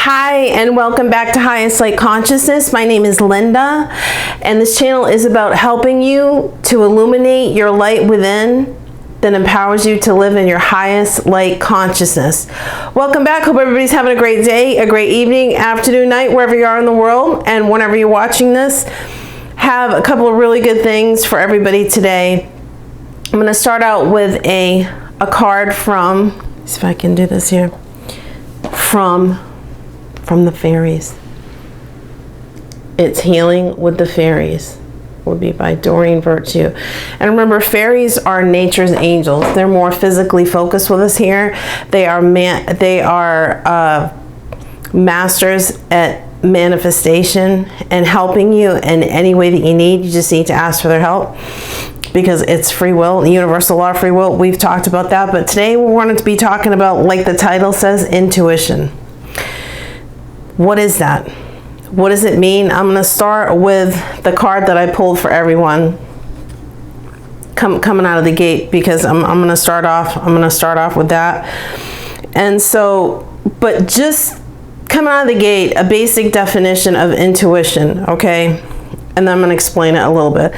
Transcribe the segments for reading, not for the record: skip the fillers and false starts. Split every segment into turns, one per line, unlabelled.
Hi, and welcome back to Highest Light Consciousness. My name is Linda, and this channel is about helping you to illuminate your light within that empowers you to live in your highest light consciousness. Welcome back. Hope everybody's having a great day, a great evening, afternoon, night, wherever you are in the world, and whenever you're watching this. Have a couple of really good things for everybody today. I'm going to start out with a card from, see if I can do this here, from the Fairies. It's Healing with the Fairies. Will be by Doreen Virtue. And remember, fairies are nature's angels. They're more physically focused with us here. They are masters at manifestation and helping you in any way that you need. You just need to ask for their help because it's free will, the universal law of free will. We've talked about that, but today we're going to be talking about, like the title says, intuition. What is that? What does it mean? I'm going to start with the card that I pulled for everyone coming out of the gate, because I'm going to start off with that. And so, but just coming out of the gate, a basic definition of intuition, okay? And then I'm going to explain it a little bit.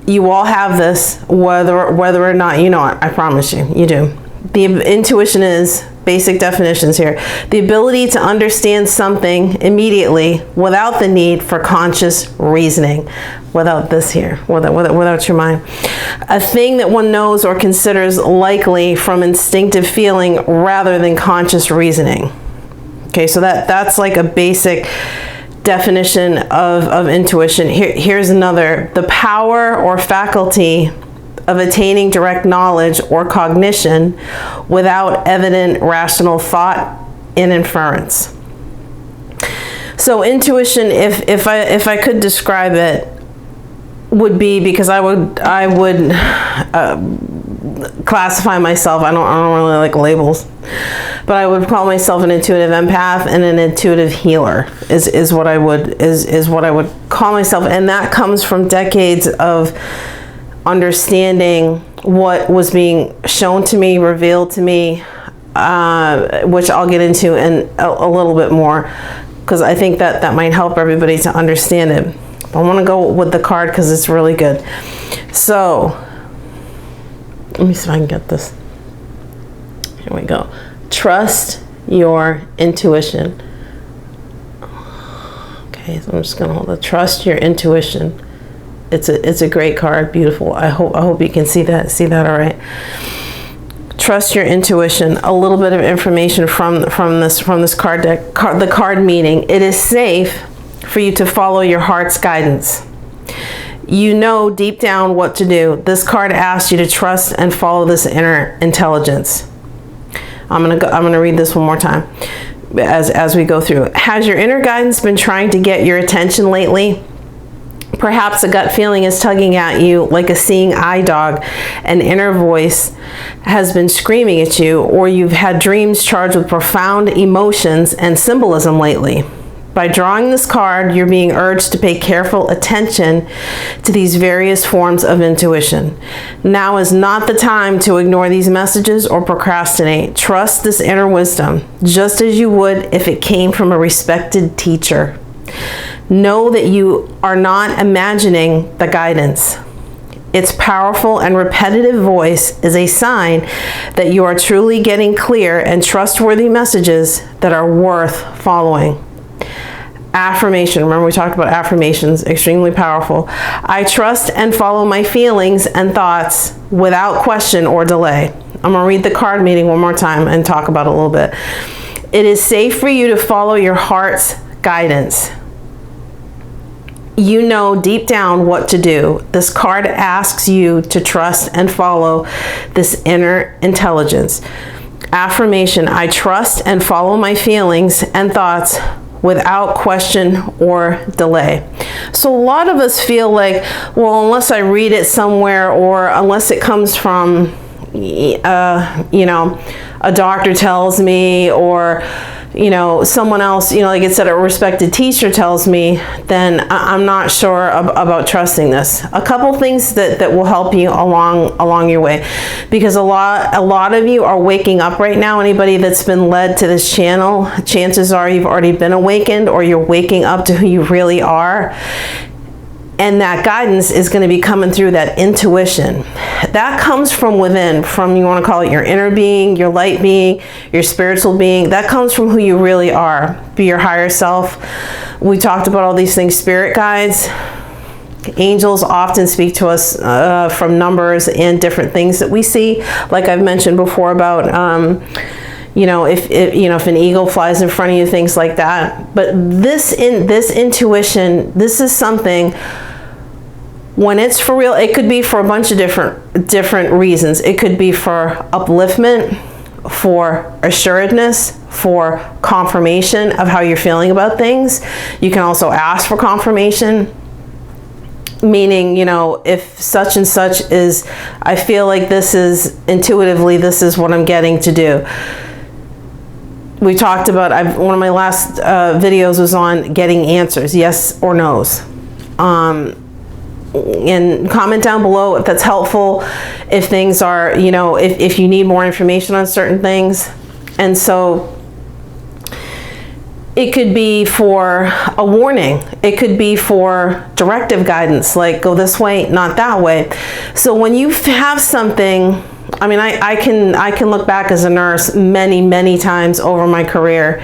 You all have this, whether or not you know it. I promise you, you do. The intuition is, basic definitions here, the ability to understand something immediately without the need for conscious reasoning. Without this here, without your mind. A thing that one knows or considers likely from instinctive feeling rather than conscious reasoning. Okay, so that's like a basic definition of intuition. Here's another: the power or faculty of attaining direct knowledge or cognition without evident rational thought and inference. So intuition, if I could describe it, would be, because I would classify myself, I don't really like labels, but I would call myself an intuitive empath and an intuitive healer is what I would call myself. And that comes from decades of understanding what was being shown to me, revealed to me, which I'll get into in a little bit more, because I think that might help everybody to understand it. I want to go with the card because it's really good. So let me see if I can get this. Here we go. Trust your intuition. Okay, so I'm just going to hold it. Trust your intuition. It's a great card, beautiful. I hope you can see that all right. Trust your intuition. A little bit of information from this card deck. The card meaning: it is safe for you to follow your heart's guidance. You know deep down what to do. This card asks you to trust and follow this inner intelligence. I'm gonna read this one more time as we go through. Has your inner guidance been trying to get your attention lately? Perhaps a gut feeling is tugging at you like a seeing eye dog. An inner voice has been screaming at you, or you've had dreams charged with profound emotions and symbolism lately. By drawing this card, you're being urged to pay careful attention to these various forms of intuition. Now is not the time to ignore these messages or procrastinate. Trust this inner wisdom, just as you would if it came from a respected teacher. Know that you are not imagining the guidance. Its powerful and repetitive voice is a sign that you are truly getting clear and trustworthy messages that are worth following. Affirmation. Remember, we talked about affirmations, extremely powerful. I trust and follow my feelings and thoughts without question or delay. I'm going to read the card meaning one more time and talk about it a little bit. It is safe for you to follow your heart's guidance. You know deep down what to do. This card asks you to trust and follow this inner intelligence. Affirmation. I trust and follow my feelings and thoughts without question or delay. So a lot of us feel like, well, unless I read it somewhere, or unless it comes from, a doctor tells me, or you know, someone else, you know, like it said, a respected teacher tells me, then I'm not sure about trusting this. A couple things that will help you along your way, because a lot of you are waking up right now. Anybody that's been led to this channel, chances are you've already been awakened, or you're waking up to who you really are. And that guidance is going to be coming through that intuition. That comes from within, from, you want to call it your inner being, your light being, your spiritual being. That comes from who you really are. Be your higher self. We talked about all these things, spirit guides. Angels often speak to us from numbers and different things that we see. Like I've mentioned before about, you know, if an eagle flies in front of you, things like that. But this intuition, this is something, when it's for real, it could be for a bunch of different reasons. It could be for upliftment, for assuredness, for confirmation of how you're feeling about things. You can also ask for confirmation, meaning, you know, if such and such is, I feel like this is intuitively, this is what I'm getting to do. We talked about, one of my last videos was on getting answers, yes or no's. And comment down below if that's helpful, if things are, you know, if you need more information on certain things. And so it could be for a warning. It could be for directive guidance, like go this way, not that way. So when you have something, I mean, I can look back as a nurse many times over my career,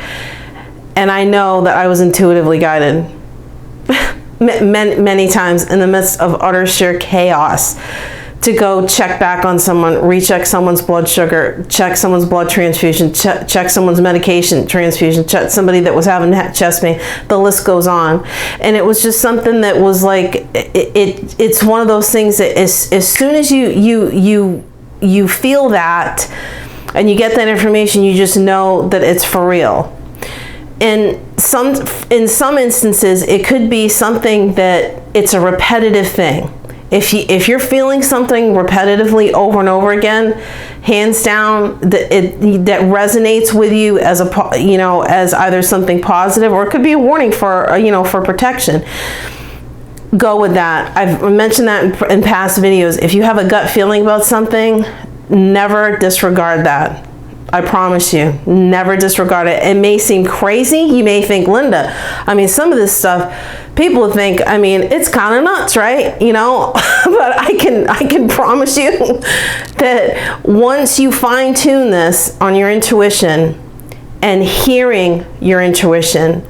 and I know that I was intuitively guided many times in the midst of utter sheer chaos, to go check back on someone, recheck someone's blood sugar, check someone's blood transfusion, check someone's medication transfusion, check somebody that was having chest pain. The list goes on. And it was just something that was like, it's one of those things that as soon as you feel that and you get that information, you just know that it's for real. And in some instances, it could be something that it's a repetitive thing. If you're feeling something repetitively over and over again, hands down, that resonates with you as as either something positive, or it could be a warning for, for protection. Go with that. I've mentioned that in past videos. If you have a gut feeling about something, never disregard that. I promise you, never disregard it. It may seem crazy. You may think, Linda, I mean, some of this stuff, people think, I mean, it's kind of nuts, right? You know, but I can promise you that once you fine tune this on your intuition and hearing your intuition,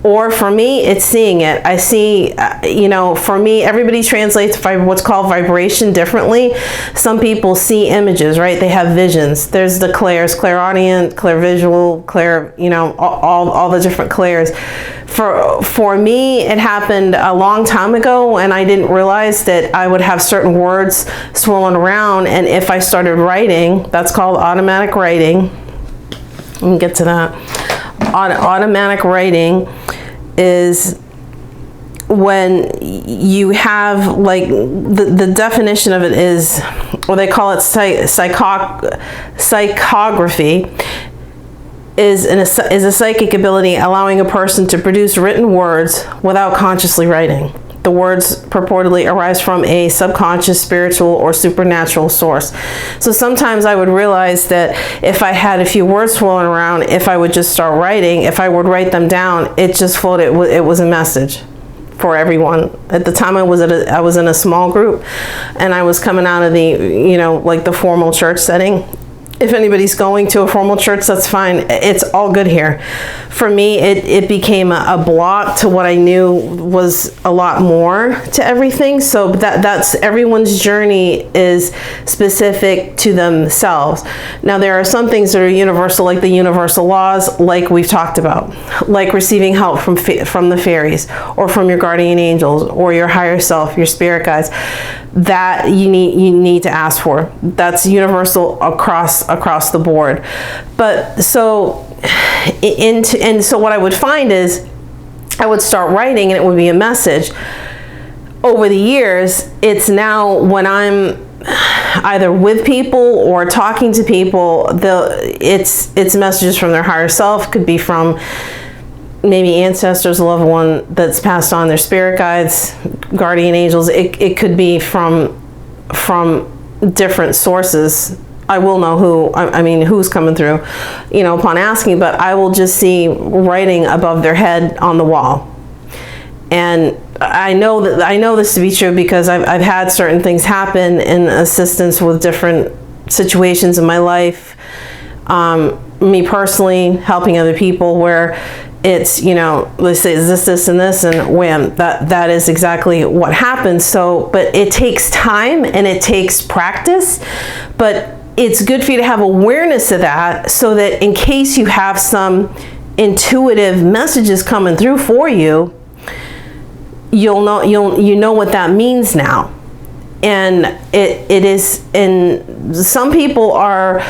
or for me, it's seeing it. I see, for me, everybody translates what's called vibration differently. Some people see images, right? They have visions. There's the clairs, clairaudient, clairvisual, all the different clairs. For me, it happened a long time ago, and I didn't realize that I would have certain words swirling around. And if I started writing, that's called automatic writing. Let me get to that. Automatic writing is when you have, like, the definition of it is, or they call it psychography, is a psychic ability allowing a person to produce written words without consciously writing. The words purportedly arise from a subconscious, spiritual, or supernatural source. So sometimes I would realize that if I had a few words swirling around, if I would just start writing, if I would write them down, it just floated. It was a message for everyone. At the time, I was in a small group, and I was coming out of the, like the formal church setting. If anybody's going to a formal church, that's fine. It's all good here. For me, it became a block to what I knew was a lot more to everything. So that's everyone's journey is specific to themselves. Now, there are some things that are universal, like the universal laws, like we've talked about, like receiving help from the fairies, or from your guardian angels, or your higher self, your spirit guides. That you need to ask for. That's universal across the board. But so so what I would find is I would start writing, and it would be a message. Over the years, it's now when I'm either with people or talking to people, it's messages from their higher self. Could be from maybe ancestors, a loved one that's passed on, their spirit guides, guardian angels. It could be from different sources. I will know who's coming through, upon asking, but I will just see writing above their head on the wall. And I know this to be true because I've had certain things happen in assistance with different situations in my life. Me personally, helping other people, where it's, let's say, is this, and this, and wham, that is exactly what happens. So, but it takes time and it takes practice, but it's good for you to have awareness of that, so that in case you have some intuitive messages coming through for you, you know what that means now. And it is, and some people are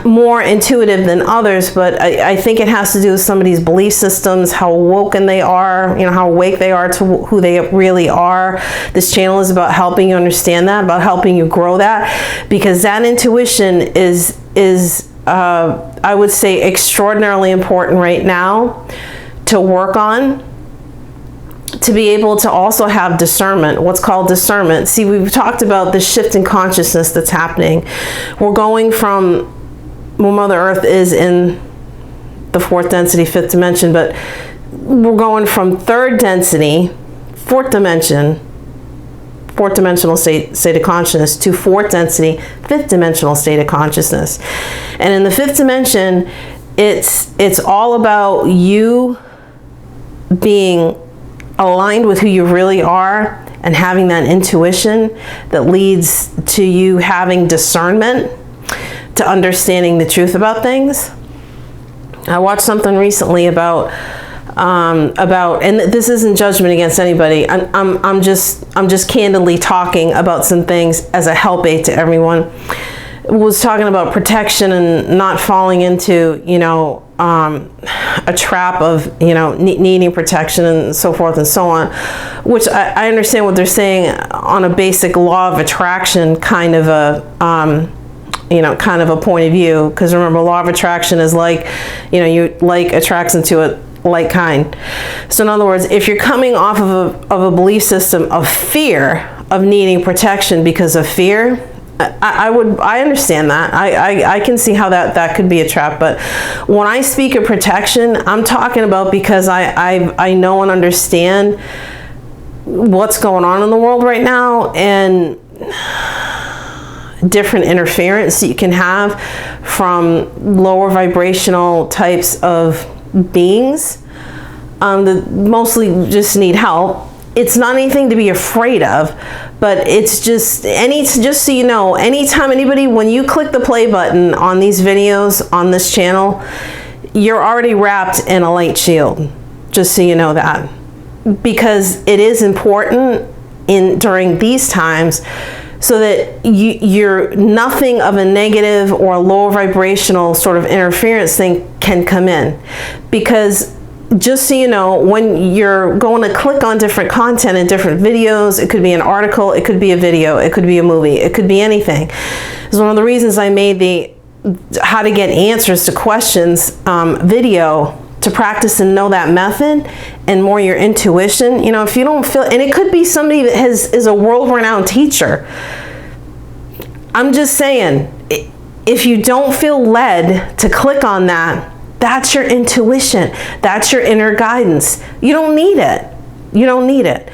more intuitive than others, but I think it has to do with somebody's belief systems, how awoken they are, how awake they are to who they really are. This channel is about helping you understand that, about helping you grow that, because that intuition is I would say extraordinarily important right now to work on, to be able to also have discernment, what's called discernment. See, we've talked about the shift in consciousness that's happening. We're going from, well, Mother Earth is in the fourth density, fifth dimension, but we're going from third density, fourth dimensional state of consciousness, to fourth density, fifth dimensional state of consciousness. And in the fifth dimension, it's all about you being aligned with who you really are and having that intuition that leads to you having discernment, to understanding the truth about things. I watched something recently about, and this isn't judgment against anybody. I'm just candidly talking about some things as a help aid to everyone. It was talking about protection and not falling into, a trap of, needing protection and so forth and so on, which I understand what they're saying on a basic law of attraction kind of a point of view. Because remember, law of attraction is like, you like attracts into a like kind. So in other words, if you're coming off of a belief system of fear, of needing protection because of fear, I understand that. I can see how that could be a trap. But when I speak of protection, I'm talking about because I know and understand what's going on in the world right now, and different interference that you can have from lower vibrational types of beings that mostly just need help. It's not anything to be afraid of, but it's just so you know, anytime when you click the play button on these videos on this channel, you're already wrapped in a light shield, just so you know that, because it is important during these times, so that you're nothing of a negative or lower vibrational sort of interference thing can come in. Because just so you know, when you're going to click on different content and different videos, it could be an article, it could be a video, it could be a movie, it could be anything. It's one of the reasons I made the how to get answers to questions video, to practice and know that method and more your intuition. If you don't feel, and it could be somebody that is a world-renowned teacher. I'm just saying, if you don't feel led to click on that, that's your intuition. That's your inner guidance. You don't need it. You don't need it.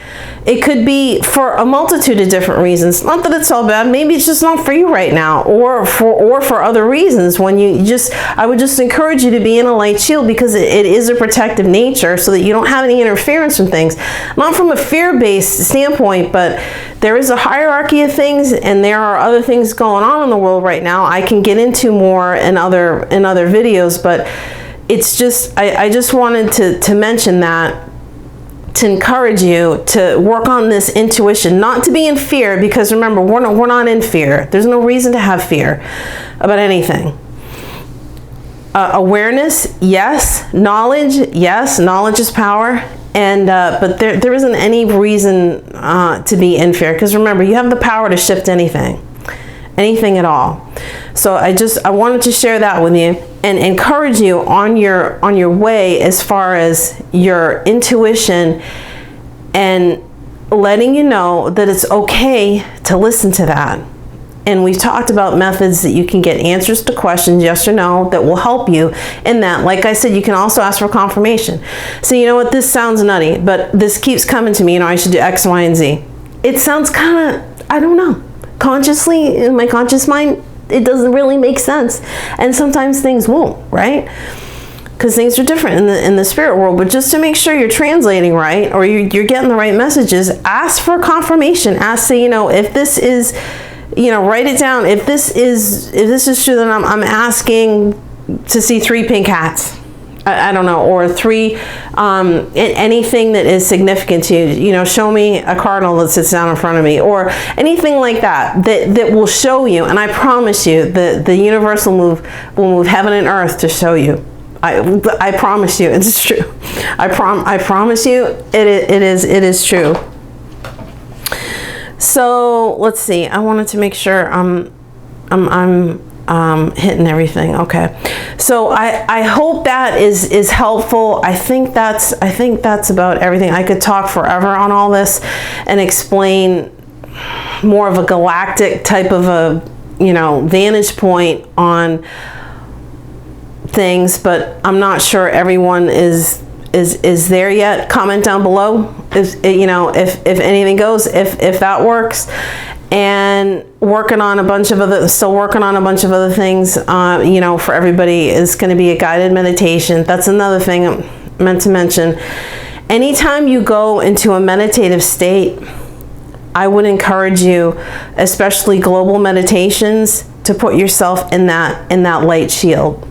It could be for a multitude of different reasons. Not that it's all bad. Maybe it's just not for you right now, or for other reasons. I would just encourage you to be in a light shield, because it is a protective nature, so that you don't have any interference from things. Not from a fear-based standpoint, but there is a hierarchy of things, and there are other things going on in the world right now. I can get into more in other videos, but it's just I just wanted to mention that, to encourage you to work on this intuition, not to be in fear, because remember, we're not in fear. There's no reason to have fear about anything. Awareness, yes. Knowledge, yes. Knowledge is power. And but there isn't any reason to be in fear, because remember, you have the power to shift anything at all. So I wanted to share that with you and encourage you on your way as far as your intuition, and letting you know that it's okay to listen to that. And we've talked about methods that you can get answers to questions, yes or no, that will help you in that. Like I said, you can also ask for confirmation. So you know what, this sounds nutty, but this keeps coming to me, you know, I should do X, Y, and Z. It sounds kind of, I don't know, consciously, in my conscious mind, it doesn't really make sense. And sometimes things won't, right? Because things are different in the spirit world. But just to make sure you're translating right, or you're getting the right messages, ask for confirmation. Ask, say, you know, if this is, you know, write it down. If this is true, then I'm asking to see 3 pink hats. I don't know, or 3, anything that is significant to you. You know, show me a cardinal that sits down in front of me, or anything like that will show you. And I promise you that the universe will move heaven and earth to show you. I promise you, it's true. I promise you, it is true. So let's see. I wanted to make sure I'm hitting everything. Okay. So I hope that is helpful. I think that's about everything. I could talk forever on all this and explain more of a galactic type of a, you know, vantage point on things, but I'm not sure everyone is there yet. Comment down below if you know, if anything goes, if that works. And still working on a bunch of other things. You know, for everybody is going to be a guided meditation. That's another thing I meant to mention. Anytime you go into a meditative state, I would encourage you, especially global meditations, to put yourself in that light shield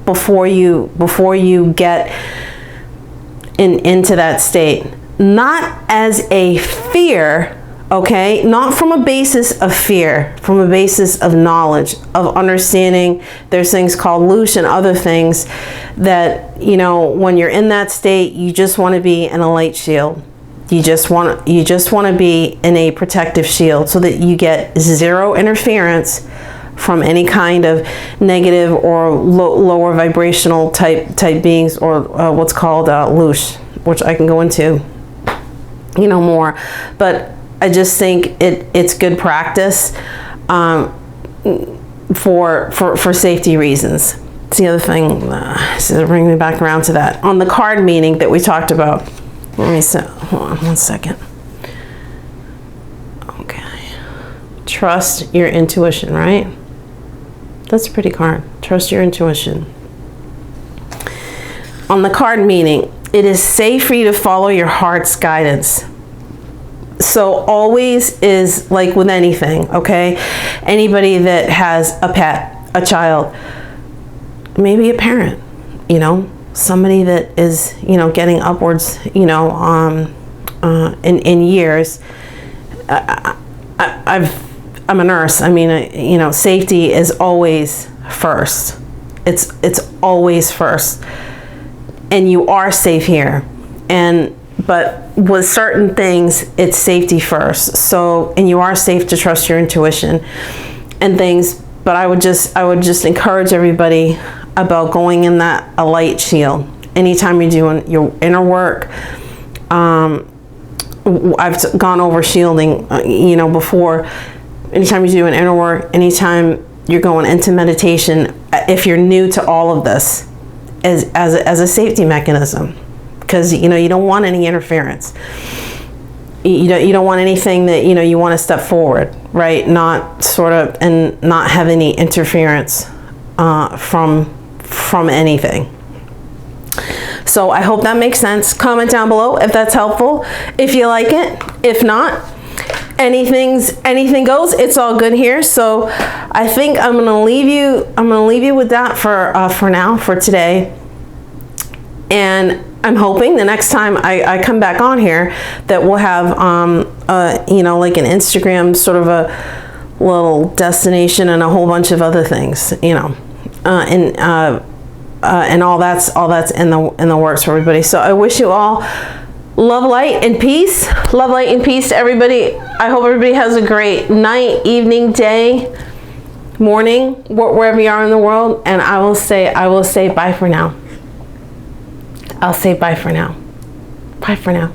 before you get into that state. Not as a fear, okay? Not from a basis of fear, from a basis of knowledge, of understanding. There's things called loosh and other things that, you know, when you're in that state, you just want to be in a light shield. You just want to be in a protective shield so that you get zero interference from any kind of negative or lower vibrational type beings, or what's called loosh, which I can go into, you know, more. But I just think it's good practice for safety reasons. It's the other thing. So bring me back around to that on the card meaning that we talked about. Let me see. Hold on 1 second. Okay. Trust your intuition, right? That's a pretty card. Trust your intuition. On the card meaning, it is safe for you to follow your heart's guidance. So always is like with anything, okay? Anybody that has a pet, a child, maybe a parent, you know, somebody that is, you know, getting upwards, you know, in years. I'm a nurse. I mean, you know, safety is always first. It's always first, and you are safe here. But with certain things, it's safety first. So, and you are safe to trust your intuition and things. But I would just encourage everybody about going in a light shield. Anytime you're doing your inner work, I've gone over shielding, you know, before. Anytime you're doing inner work, anytime you're going into meditation, if you're new to all of this, as a safety mechanism, because, you know, you don't want any interference. You don't want anything that, you know, you want to step forward, right? Not sort of, and not have any interference from anything. So I hope that makes sense. Comment down below if that's helpful, if you like it. If not, anything goes. It's all good here. So I think I'm gonna leave you with that for now, for today. And I'm hoping the next time I come back on here that we'll have you know, like an Instagram sort of a little destination and a whole bunch of other things, you know, and all that's in the works for everybody. So I wish you all Love, light, and peace. Love, light, and peace to everybody. I hope everybody has a great night, evening, day, morning, wherever you are in the world. And I will say bye for now. I'll say bye for now. Bye for now.